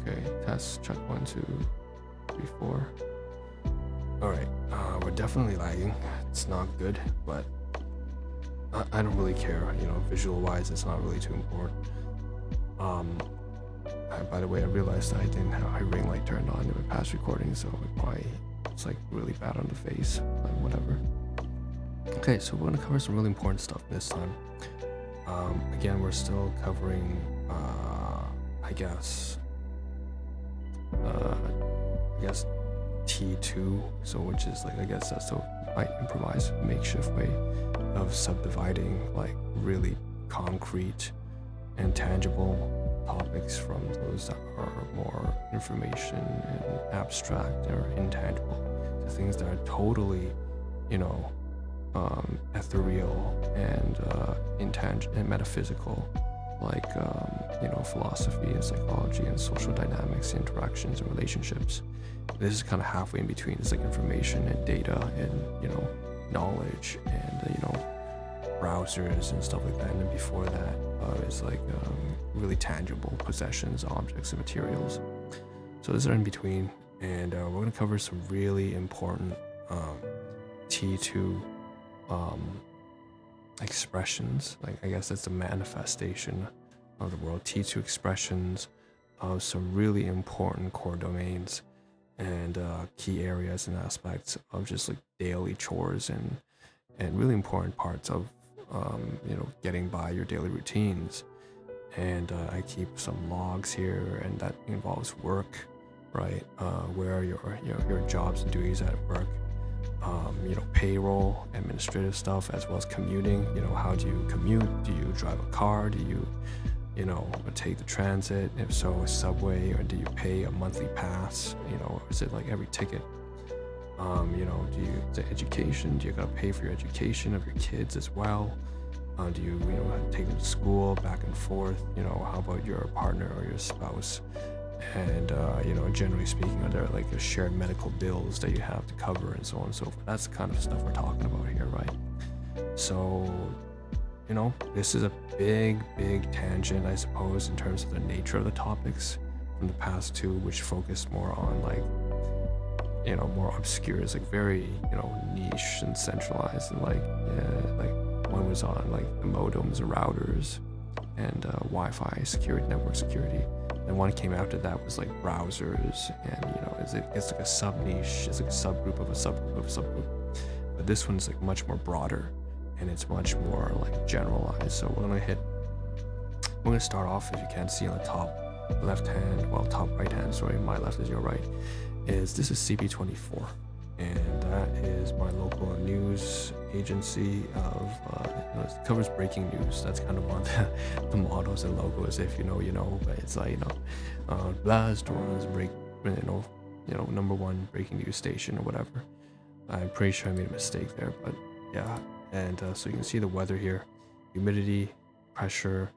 Okay, test, check 1, 2, 3, 4. Alright, we're definitely lagging. It's not good, but I don't really care, visual wise, it's not really too important. By the way, I realized I didn't have my ring light turned on in my past recording, so it's like really bad on the face, but whatever. Okay, so we're gonna cover some really important stuff this time. Again, we're still covering, I guess T2, so which is like, I guess that's my improvised makeshift way of subdividing like really concrete and tangible topics from those that are more information and abstract or intangible to things that are totally, ethereal and intangible and metaphysical, like philosophy and psychology and social dynamics, interactions and relationships. This is kind of halfway in between. It's like information and data and knowledge and browsers and stuff like that. And then before that, it's like really tangible possessions, objects, and materials. So these are in between, and we're going to cover some really important T2 expressions. Like, I guess that's the manifestation of the world. T2 expressions of some really important core domains and key areas and aspects of just like daily chores and really important parts of getting by your daily routines. And I keep some logs here, and that involves work, right? Where are your jobs and duties at work? Payroll, administrative stuff, as well as commuting. How do you commute? Do you drive a car? Do you take the transit? If so, a subway, or do you pay a monthly pass? Or is it like every ticket? The education, do you gotta pay for your education of your kids as well? Do you take them to school back and forth? How about your partner or your spouse? And generally speaking, are there like shared medical bills that you have to cover and so on and so forth? That's the kind of stuff we're talking about here, right? So this is a big tangent, I suppose, in terms of the nature of the topics from the past two, which focused more on like more obscure. It's like very niche and centralized, and like one was on like the modems, the routers, and Wi-Fi security, network security. And one came after that was like browsers, and it's like a sub niche, it's like a subgroup of a subgroup of a subgroup. But this one's like much more broader, and it's much more like generalized. So we're gonna start off, if you can see on the top left hand, well, top right hand, sorry, my left is your right, this is CP24, and that is my local news agency of it covers breaking news. That's kind of one of the mottos and logos. If you know, but it's like blast or break, number one breaking news station or whatever. I'm pretty sure I made a mistake there, but yeah. And so you can see the weather here, humidity, pressure,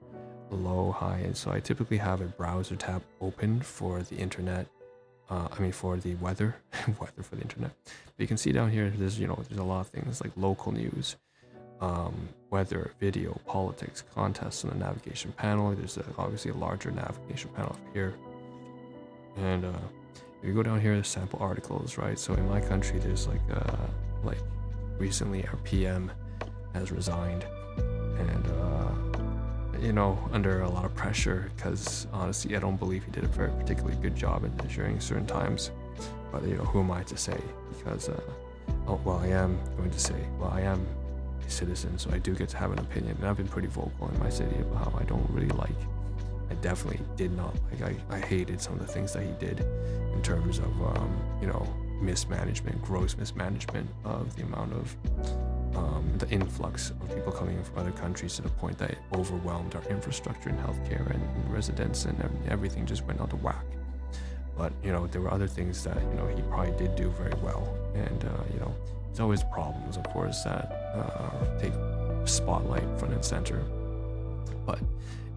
low, high. And so I typically have a browser tab open for the internet. For the weather, weather for the internet. But you can see down here, there's a lot of things like local news, weather, video, politics, contests on the navigation panel. There's obviously a larger navigation panel up here. And if you go down here, there's sample articles, right? So in my country, there's like recently our PM has resigned, and under a lot of pressure, because honestly I don't believe he did a very particularly good job at ensuring certain times. But who am I to say? Because I am a citizen, so I do get to have an opinion, and I've been pretty vocal in my city about how I definitely did not like, I hated some of the things that he did in terms of mismanagement, gross mismanagement of the amount of the influx of people coming in from other countries, to the point that it overwhelmed our infrastructure in healthcare and residents, and everything just went out of whack. But there were other things that he probably did do very well, and it's always problems, of course, that take spotlight front and center. But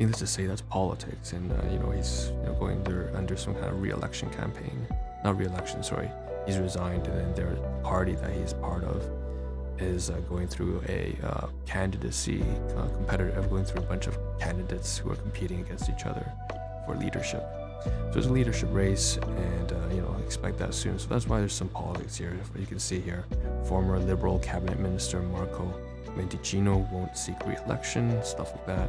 needless to say, that's politics, and he's going under some kind of re-election campaign. Not re-election, sorry. He's resigned, and then their party that he's part of is going through a candidacy competitor, going through a bunch of candidates who are competing against each other for leadership. So it's a leadership race, and expect that soon. So that's why there's some politics here. You can see here, former Liberal cabinet minister Marco Mendicino won't seek re-election, stuff like that.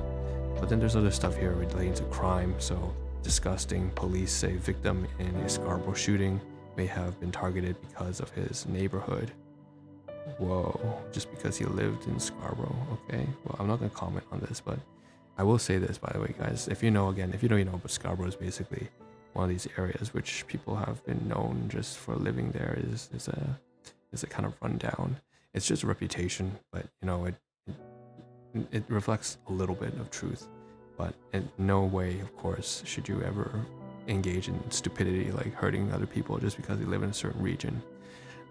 But then there's other stuff here relating to crime. So disgusting. Police say victim in a Scarborough shooting may have been targeted because of his neighborhood. Whoa, just because he lived in Scarborough. Okay, well, I'm not gonna comment on this, but I will say this, by the way, guys. If you know, but Scarborough is basically one of these areas which people have been known just for living there is a kind of rundown. It's just a reputation, but it reflects a little bit of truth. But in no way, of course, should you ever engage in stupidity like hurting other people just because they live in a certain region.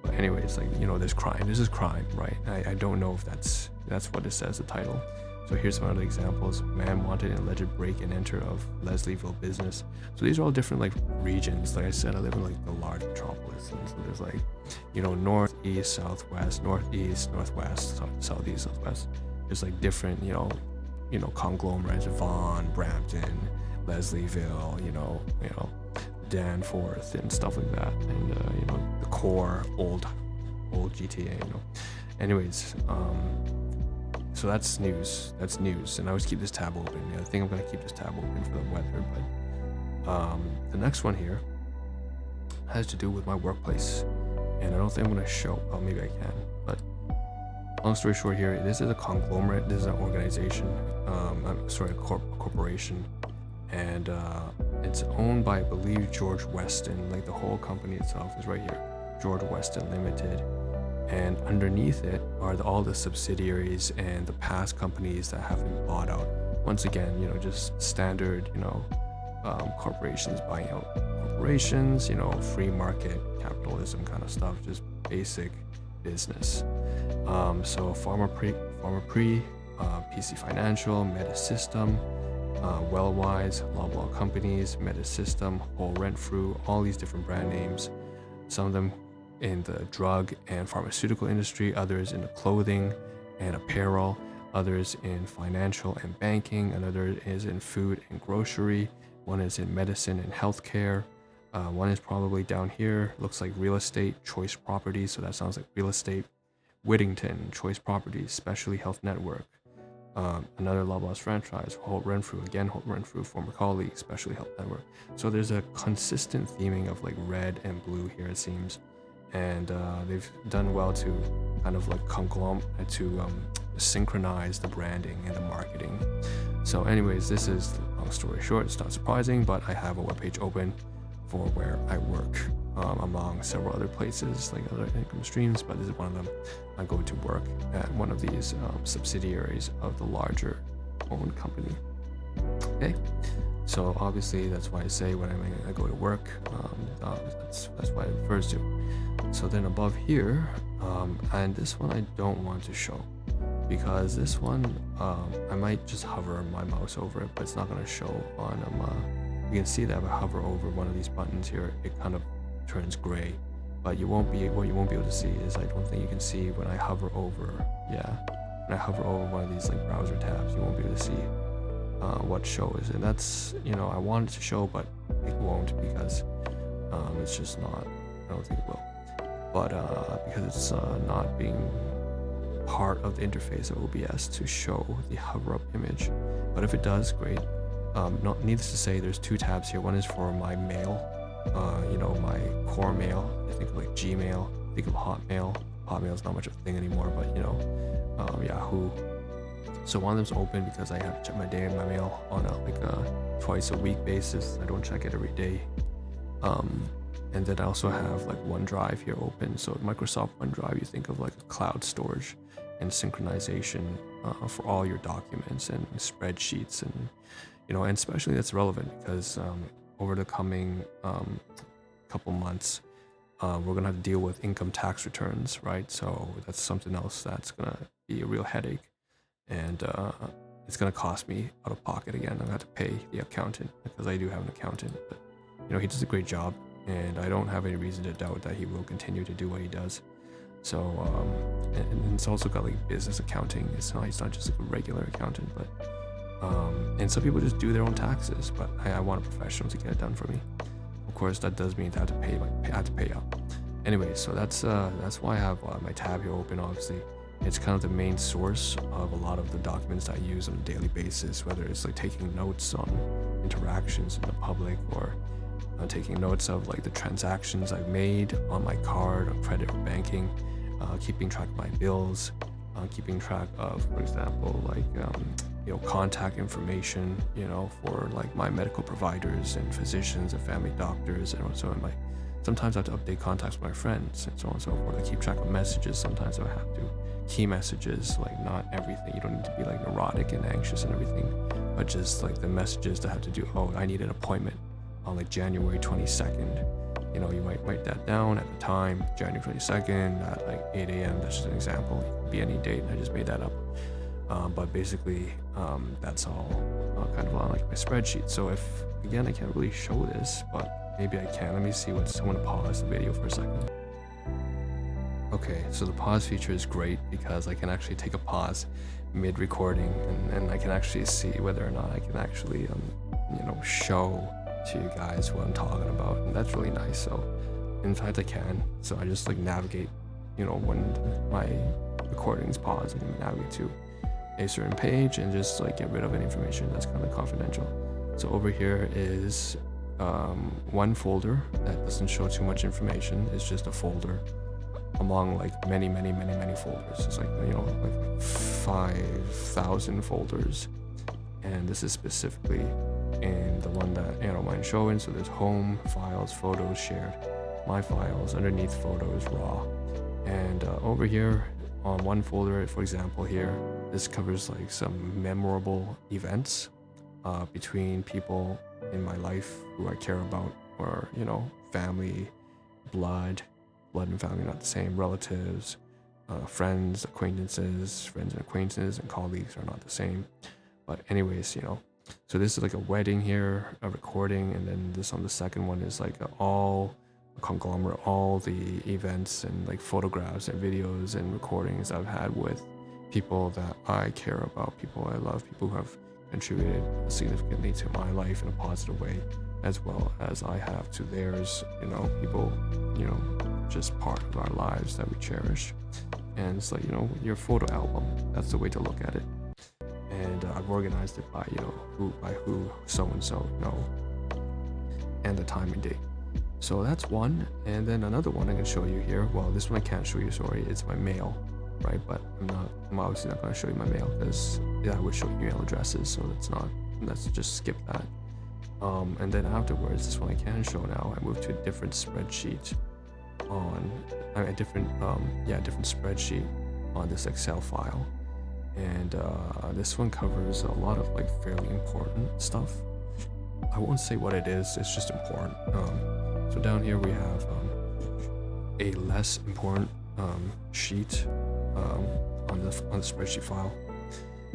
But anyways, there's crime. This is crime, right? I don't know if that's what it says, the title. So here's some other examples. Man wanted in alleged break and enter of Leslieville business. So these are all different regions. Like I said, I live in the large metropolis, and so there's north, east, southwest, northeast, northwest, southeast, southwest. There's different conglomerates: Vaughan, Brampton, Leslieville, Danforth and stuff like that, and the core old GTA. Anyways, so that's news, and I always keep this tab open. I think I'm going to keep this tab open for the weather. But the next one here has to do with my workplace, and I don't think I'm going to show. Oh, maybe I can, but long story short here, this is a conglomerate. This is an organization, a corporation, and it's owned by, I believe, George Weston. The whole company itself is right here, George Weston Limited. And underneath it are all the subsidiaries and the past companies that have been bought out. Once again, just standard, corporations buying out corporations, free market capitalism kind of stuff, just basic business. So Pharma Pre, PC Financial, Metasystem, Wellwise, Loblaw Companies, Metasystem, Whole Renfrew, all these different brand names. Some of them in the drug and pharmaceutical industry, others in the clothing and apparel, others in financial and banking, another is in food and grocery, one is in medicine and healthcare, one is probably down here, looks like real estate, Choice Properties, so that sounds like real estate, Whittington, Choice Properties, Specialty Health Network, another Loblaw's franchise, Holt Renfrew, again Holt Renfrew, former colleague, Specialty Health Network. So there's a consistent theming of red and blue here, it seems. And they've done well to kind of conglomerate to synchronize the branding and the marketing. So anyways, this is, long story short, it's not surprising, but I have a webpage open for where I work, among several other places, other income streams, but this is one of them. I go to work at one of these subsidiaries of the larger owned company. Okay, so obviously that's why I say when I go to work, that's what it refers to. So then above here, and this one I don't want to show, because this one I might just hover my mouse over it, but it's not going to show on you can see that if I hover over one of these buttons here, it kind of turns gray, but what you won't be able to see is, I don't think you can see when I hover over when I hover over one of these browser tabs, you won't be able to see what shows. And that's, I want it to show, but it won't, because it's just not, I don't think it will, but because it's not being part of the interface of OBS to show the hover up image. But if it does, great. Not needless to say, there's two tabs here. One is for my mail, my core mail. I think of Gmail, think of Hotmail. Hotmail's not much of a thing anymore, but Yahoo. So one of them's open because I have to check my mail on a twice a week basis. I don't check it every day. And then I also have OneDrive here open. So Microsoft OneDrive, you think of a cloud storage and synchronization for all your documents and spreadsheets, and and especially that's relevant because over the coming couple months, we're gonna have to deal with income tax returns, right? So that's something else that's gonna be a real headache, and it's gonna cost me out of pocket again. I'm gonna have to pay the accountant, because I do have an accountant, but he does a great job, and I don't have any reason to doubt that he will continue to do what he does. So and it's also got business accounting. He's not just a regular accountant, but And some people just do their own taxes, but I want a professional to get it done for me. Of course, that does mean that I have to pay up. Anyway, so that's why I have my tab here open. Obviously, it's kind of the main source of a lot of the documents that I use on a daily basis, whether it's like taking notes on interactions in the public, or taking notes of like the transactions I've made on my card or credit or banking, keeping track of my bills, keeping track of, for example, like contact information, for like my medical providers and physicians and family doctors, and also sometimes I have to update contacts with my friends and so on and so forth. I keep track of messages. Sometimes I have to key messages, like not everything. You don't need to be like neurotic and anxious and everything, but just like the messages that have to do, I need an appointment on like January 22nd. You might write that down at the time, January 22nd at like 8 a.m. That's just an example. It could be any date. I just made that up. But basically, that's all kind of on like my spreadsheet. So again, I can't really show this, but maybe I can. Let me see I want to pause the video for a second. Okay, so the pause feature is great because I can actually take a pause mid-recording, and I can actually see whether or not I can actually, show to you guys what I'm talking about, and that's really nice. So in fact I can, so I just like navigate, when my recordings pause, I can navigate to a certain page and just like get rid of any information that's kind of confidential. So over here is one folder that doesn't show too much information. It's just a folder among like many folders. It's like like 5,000 folders, and this is specifically in the one that I don't mind showing. So there's home, files, photos, shared, my files, underneath photos, raw. And over here on one folder, for example here, this covers like some memorable events between people in my life who I care about, or family, blood and family not the same, relatives, friends, acquaintances, and colleagues are not the same. But anyways, so this is like a wedding here, a recording, and then this on the second one is like a conglomerate, all the events and like photographs and videos and recordings I've had with people that I care about, people I love, people who have contributed significantly to my life in a positive way, as well as I have to theirs. People, just part of our lives that we cherish. And it's like, your photo album, that's the way to look at it. And I've organized it by who so and so, and the time and date. So that's one. And then another one I can show you here, well, this one I can't show you, sorry, it's my mail, right? But I'm obviously not going to show you my mail, because I would show you email addresses, so let's just skip that. And then afterwards, this one I can show now. I moved to a different spreadsheet different spreadsheet on this Excel file. And this one covers a lot of like fairly important stuff. I won't say what it is, it's just important. So down here we have a less important sheet on the spreadsheet file.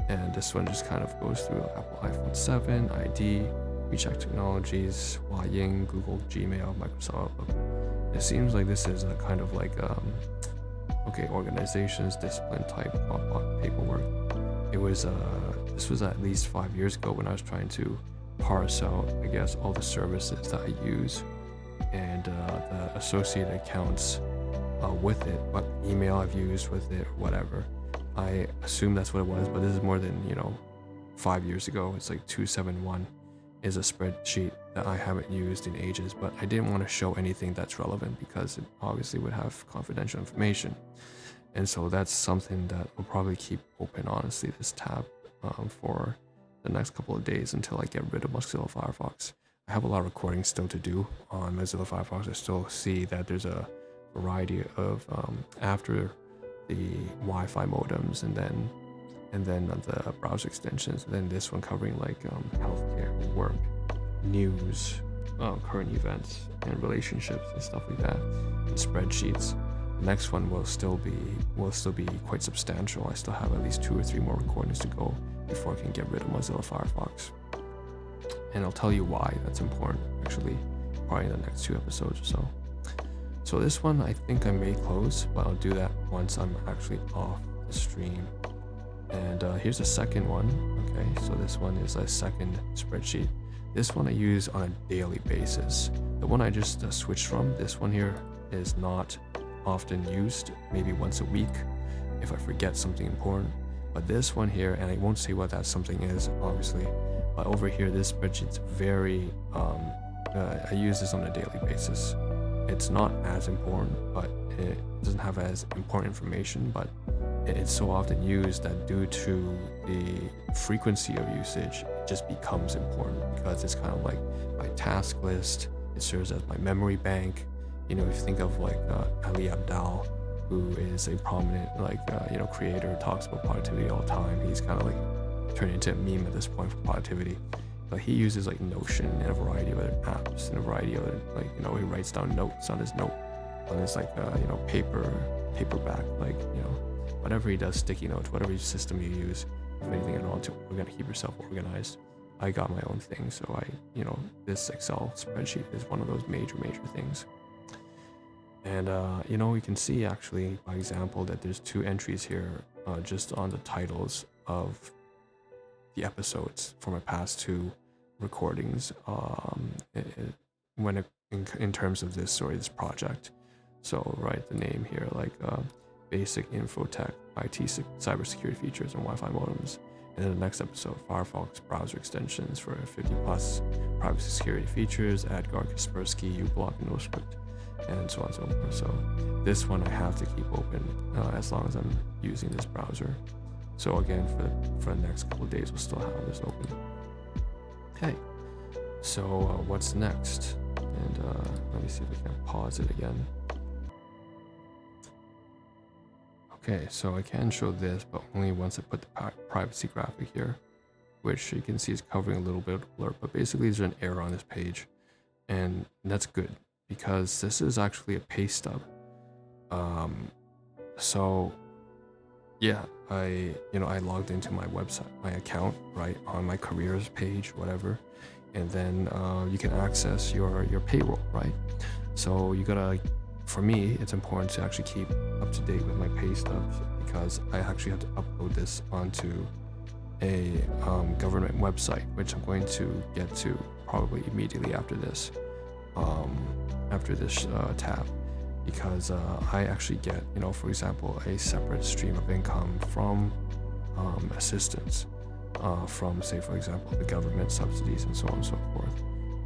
And this one just kind of goes through Apple iPhone 7, ID, WeChat Technologies, Huaying, Google, Gmail, Microsoft Outlook. It seems like this is a kind of like organizations, discipline type paperwork. This was at least 5 years ago when I was trying to parse out, I guess, all the services that I use and the associated accounts with it, what email I've used with it, or whatever. I assume that's what it was, but this is more than 5 years ago. It's like 271 is a spreadsheet that I haven't used in ages, but I didn't want to show anything that's relevant because it obviously would have confidential information. And so that's something that I'll probably keep open, honestly, this tab for the next couple of days until I get rid of Mozilla Firefox. I have a lot of recording still to do on Mozilla Firefox. I still see that there's a variety of after the Wi-Fi modems and then the browser extensions, and then this one covering like healthcare, work, news, current events and relationships and stuff like that, and spreadsheets. The next one will still be quite substantial. I still have at least 2 or 3 more recordings to go before I can get rid of Mozilla Firefox. And I'll tell you why that's important, actually, probably in the next 2 episodes or so. So this one I think I may close, but I'll do that once I'm actually off the stream. And here's the second one. Okay, so this one is a second spreadsheet. This one I use on a daily basis. The one I just switched from, this one here, is not often used, maybe once a week if I forget something important. But this one here, and I won't say what that something is, obviously, but over here, this spreadsheet's very, I use this on a daily basis. It's not as important, but it doesn't have as important information, but it's so often used that due to the frequency of usage, it just becomes important because it's kind of like my task list. It serves as my memory bank. If you think of like Ali Abdaal, who is a prominent creator, talks about productivity all the time. He's kind of like turned into a meme at this point for productivity. But he uses like Notion and a variety of other apps and a variety of other, he writes down notes on his paperback, whatever he does, sticky notes, whatever system you use, if anything at all, to keep yourself organized. I got my own thing, so this Excel spreadsheet is one of those major things. And we can see actually by example that there's 2 entries here just on the titles of the episodes for my past 2 recordings in terms of this project. So write the name here, like basic infotech, IT cybersecurity features and Wi-Fi modems. And then the next episode, Firefox browser extensions for 50+ privacy security features, AdGuard, Kaspersky, uBlock, and NoScript, and so on and so forth. So this one I have to keep open as long as I'm using this browser. So again, for the next couple of days, we'll still have this open. Okay, so what's next? And let me see if we can pause it again. Okay, so I can show this, but only once I put the privacy graphic here, which you can see is covering a little bit of blur, but basically there's an error on this page, and that's good because this is actually a pay stub. So yeah, I logged into my website, my account, right, on my careers page, whatever, and then you can access your payroll, right? So you gotta, for me, it's important to actually keep up to date with my pay stubs because I actually have to upload this onto a government website, which I'm going to get to probably immediately after this tab, because I actually get, for example, a separate stream of income from assistance from, say, for example, the government subsidies and so on and so forth.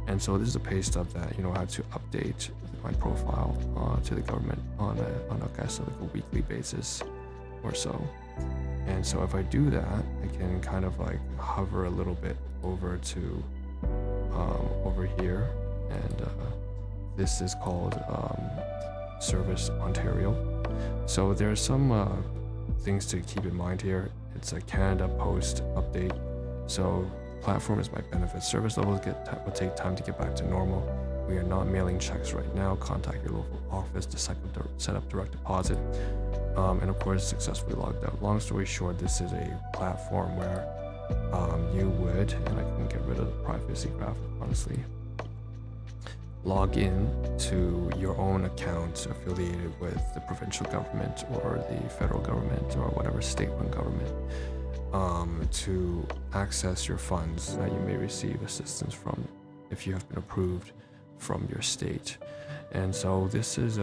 And so this is a pay stub that I have to update my profile to the government on a weekly basis or so. And so if I do that, I can kind of like hover a little bit over to over here, and this is called Service Ontario. So there's some things to keep in mind here. It's a Canada Post update. So platform is my benefit. Service levels will take time to get back to normal. We are not mailing checks right now. Contact your local office to set up direct deposit. And of course, successfully logged out. Long story short, this is a platform where you would, and I can get rid of the privacy graphic, honestly, log in to your own account affiliated with the provincial government or the federal government or whatever state-run government to access your funds that you may receive assistance from if you have been approved from your state. And so this is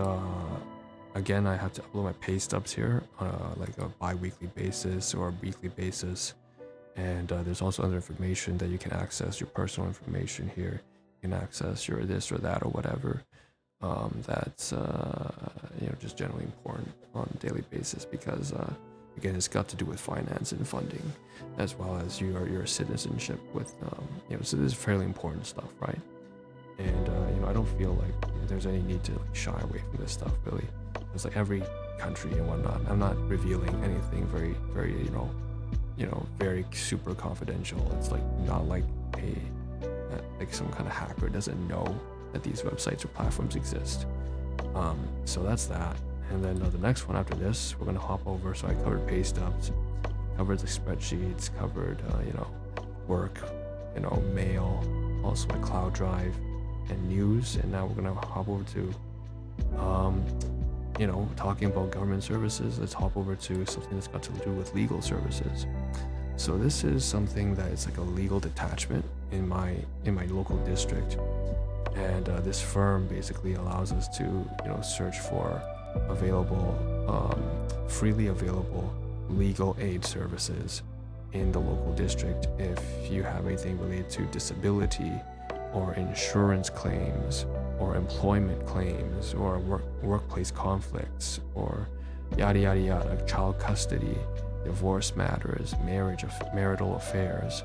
again, I have to upload my pay stubs here on like a bi-weekly basis or a weekly basis. And there's also other information that you can access, your personal information here. You can access your this or that or whatever. That's just generally important on a daily basis because again, it's got to do with finance and funding, as well as your citizenship with so this is fairly important stuff, right? And I don't feel like there's any need to shy away from this stuff, really. It's like every country and whatnot. I'm not revealing anything very, very, very super confidential. It's like not like some kind of hacker doesn't know that these websites or platforms exist. So that's that. And then the next one after this, we're gonna hop over. So I covered pay stubs, covered the spreadsheets, covered work, mail, also my cloud drive and news. And now we're gonna hop over to talking about government services, let's hop over to something that's got to do with legal services. So this is something that it's like a legal detachment in my local district, and this firm basically allows us to search for freely available legal aid services in the local district if you have anything related to disability or insurance claims or employment claims or workplace conflicts or yada yada yada, child custody, divorce matters, marital affairs,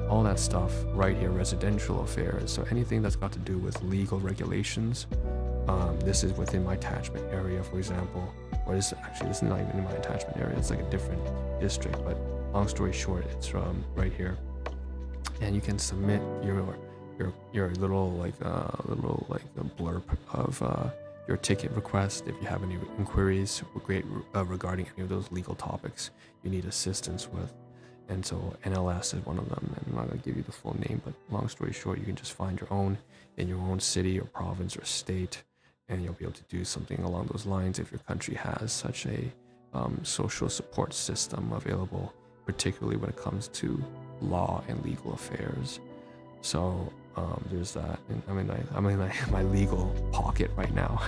all that stuff right here, residential affairs. So anything that's got to do with legal regulations, this is within my attachment area, for example. Or this is not even in my attachment area, it's like a different district, but long story short, it's right here. And you can submit your little a blurb of your ticket request if you have any inquiries regarding any of those legal topics you need assistance with. And so NLS is one of them, and I'm not going to give you the full name, but long story short, you can just find your own in your own city or province or state, and you'll be able to do something along those lines if your country has such a social support system available, particularly when it comes to law and legal affairs. So there's that, and I'm in my legal pocket right now.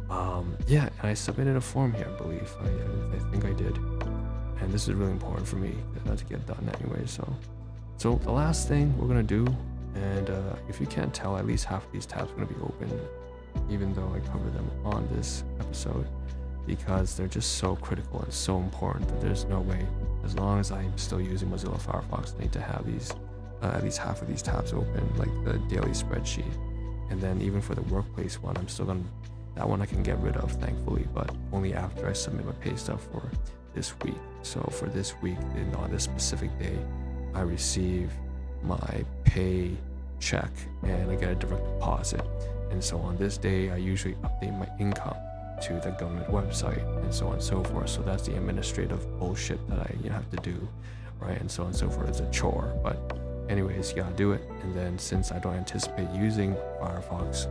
And I submitted a form here, I believe. I think I did, and this is really important for me to get done anyway. So the last thing we're gonna do, and if you can't tell, at least half of these tabs are gonna be open, even though I cover them on this episode, because they're just so critical and so important that there's no way, as long as I'm still using Mozilla Firefox, I need to have these at least half of these tabs open, like the daily spreadsheet. And then even for the workplace one, that one I can get rid of, thankfully, but only after I submit my pay stub for this week. So for this week, on this specific day, I receive my pay check and I get a direct deposit. And so on this day, I usually update my income to the government website and so on and so forth. So that's the administrative bullshit that I have to do, right? And so on and so forth. It's a chore, but anyways, you gotta do it. And then since I don't anticipate using Firefox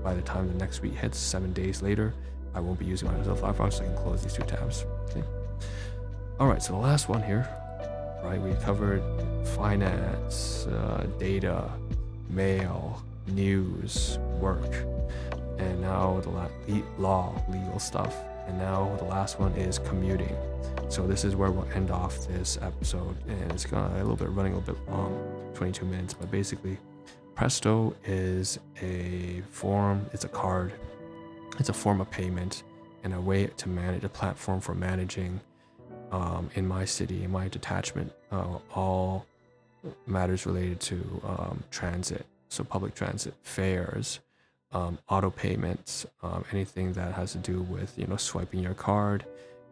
by the time the next week hits, 7 days later, I won't be using Mozilla Firefox, so I can close these two tabs. Okay. All right, so the last one here, right? We covered finance, data, mail, news, work, and now the legal stuff. And now the last one is commuting. So this is where we'll end off this episode, and it's running a little bit long, 22 minutes, but basically Presto is a form, it's a card, it's a form of payment and a way to manage a platform for managing in my city, in my detachment, all matters related to transit, so public transit, fares, auto payments, anything that has to do with swiping your card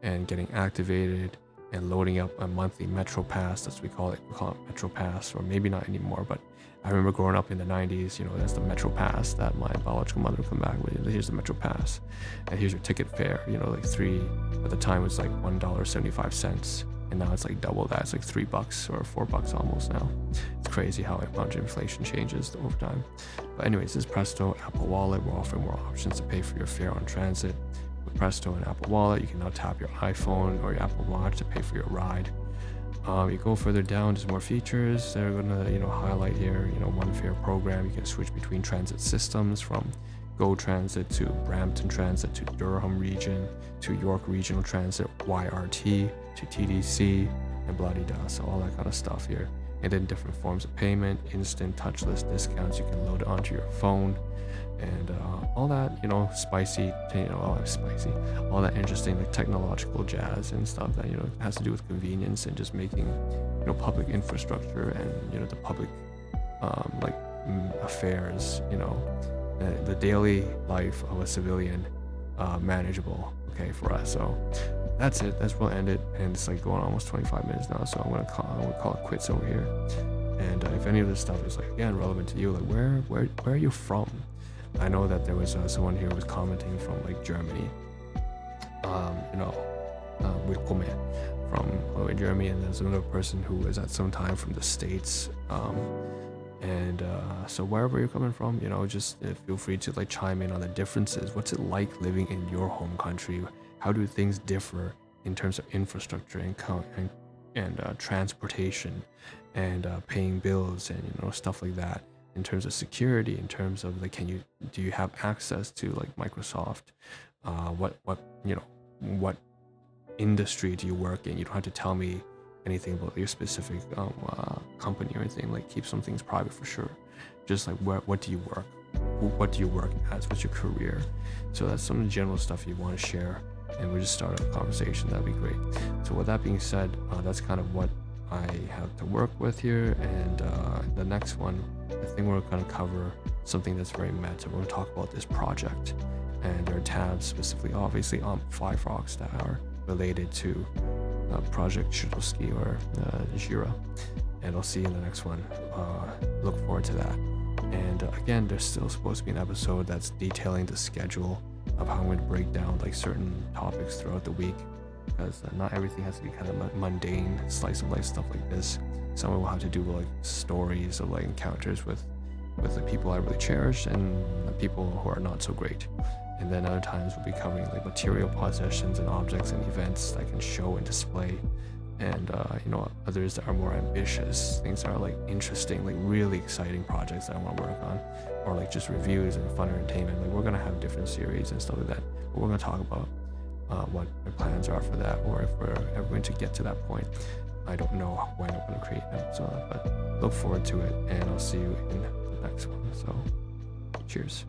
and getting activated and loading up a monthly Metro Pass. That's what we call it Metro Pass, or maybe not anymore, but I remember growing up in the 90s, that's the Metro Pass that my biological mother would come back with. Here's the Metro Pass, and here's your ticket fare. At the time it was like $1.75, and now it's like double that. It's like $3 or $4 almost now. It's crazy how much inflation changes over time. But anyways, this is Presto, Apple Wallet. We're offering more options to pay for your fare on transit. With Presto and Apple Wallet, you can now tap your iPhone or your Apple Watch to pay for your ride. You go further down, there's more features. They're gonna highlight here, one fare program. You can switch between transit systems from Go Transit to Brampton Transit to Durham Region to York Regional Transit, YRT to TDC, and blah-de-da. So all that kind of stuff here. And then different forms of payment, instant touchless discounts you can load onto your phone, and all that spicy, all that interesting technological jazz and stuff that has to do with convenience and just making public infrastructure and the public affairs, the daily life of a civilian manageable, okay, for us. So that's it. That's where we'll end it, and it's going almost 25 minutes now. So I'm gonna call it quits over here. And if any of this stuff is relevant to you, where are you from? I know that there was someone here who was commenting from Germany, willkommen from Germany, and there's another person who was at some time from the States, And so wherever you're coming from, just feel free to like chime in on the differences. What's it like living in your home country? How do things differ in terms of infrastructure and transportation and paying bills and stuff like that? In terms of security, in terms of like, do you have access to like Microsoft? What industry do you work in? You don't have to tell me anything about your specific company or anything. Like, keep some things private for sure. Just like what do you work? What do you work as? What's your career? So that's some general stuff you want to share, and we just start a conversation. That'd be great. So with that being said, that's kind of what I have to work with here. And the next one, I think we're going to cover something that's very meta. We're going to talk about this project, and there are tabs specifically, obviously, on Firefox that are related to Project Shutowski or Jira. And I'll see you in the next one. Look forward to that. And again, there's still supposed to be an episode that's detailing the schedule of how I'm going to break down like certain topics throughout the week, because not everything has to be kind of mundane slice of life stuff like this. Some will have to do with like stories of like encounters with the people I really cherish and the people who are not so great. And then other times we'll be covering like material possessions and objects and events that I can show and display. And others that are more ambitious, things that are like interesting, like really exciting projects that I want to work on, or like just reviews and fun entertainment. Like, we're gonna have different series and stuff like that, but we're gonna talk about what my plans are for that, or if we're ever going to get to that point. I don't know when I'm gonna create an episode, but look forward to it, and I'll see you in the next one. So cheers.